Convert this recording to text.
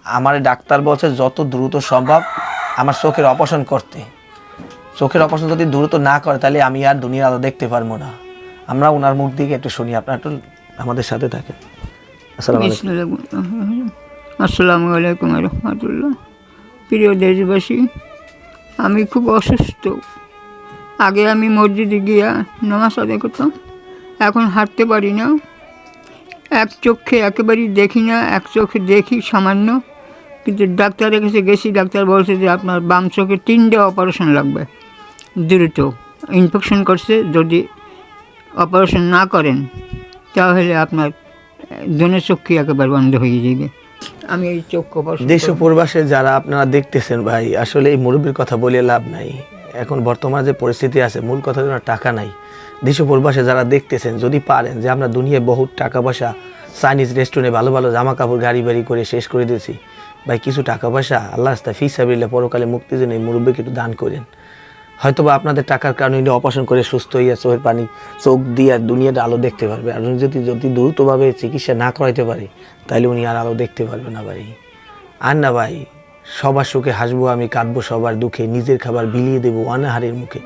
আমার ডাক্তার বলছে যত দ্রুত সম্ভব আমার চোখের অপারেশন করতে। চোখের অপারেশন যদি দ্রুত না করে তাহলে আমি আর দুনিয়ার আলো দেখতে পারবো না। আমরা ওনার মুখ দিকে একটু শুনি, আপনার একটু আমাদের সাথে থাকেন। আসসালামু আলাইকুম রহমতুল্লাহ। প্রিয় দেশবাসী, আমি খুব অসুস্থ। আগে আমি মসজিদে গিয়া নামাজ আদায় করতাম, এখন হাঁটতে পারি না। এক চোখে একেবারেই দেখি না, এক চোখে দেখি সামান্য। কিন্তু ডাক্তারের কাছে গেছি, ডাক্তার বলছে যে আপনার বাম চোখে 3টে অপারেশন লাগবে দ্রুত। ইনফেকশন করছে, যদি অপারেশন না করেন তাহলে আপনার দুনো চোখই একেবারে বন্ধ হয়ে যাবে। আমি এই চোখ অপারেশন দেশ ও প্রবাসে যারা আপনারা দেখতেছেন ভাই, আসলে এই মুরব্বীর কথা বলে লাভ নাই। এখন বর্তমান যে পরিস্থিতি আছে, মূল কথা হলো টাকা নাই। দেশ ও প্রবাসে যারা দেখতেছেন, যদি পারেন যে আমরা দুনিয়ায় বহুত টাকা পয়সা চাইনিজ রেস্টুরেন্টে ভালো ভালো জামা কাপড় গাড়ি বাড়ি করে শেষ করে দিয়েছি ভাই, কিছু টাকা পয়সা আল্লাহ রাস্তায় ফি সাবিলিল্লাহ পরকালে মুক্তির জন্য এই মুরব্বীকে একটু দান করেন। হয়তোবা আপনাদের টাকার কারণে অপারেশন করে সুস্থ হইয়া চোখের পানি চোখ দিয়ে আর দুনিয়াটা আলো দেখতে পারবে। আর উনি যদি দ্রুতভাবে চিকিৎসা না করাইতে পারে তাহলে উনি আর আলো দেখতে পারবে না ভাই। আর না ভাই, সবার সুখে হাসবো আমি, কাঁদবো সবার দুঃখে, নিজের খাবার বিলিয়ে দেবো অনাহারের মুখে।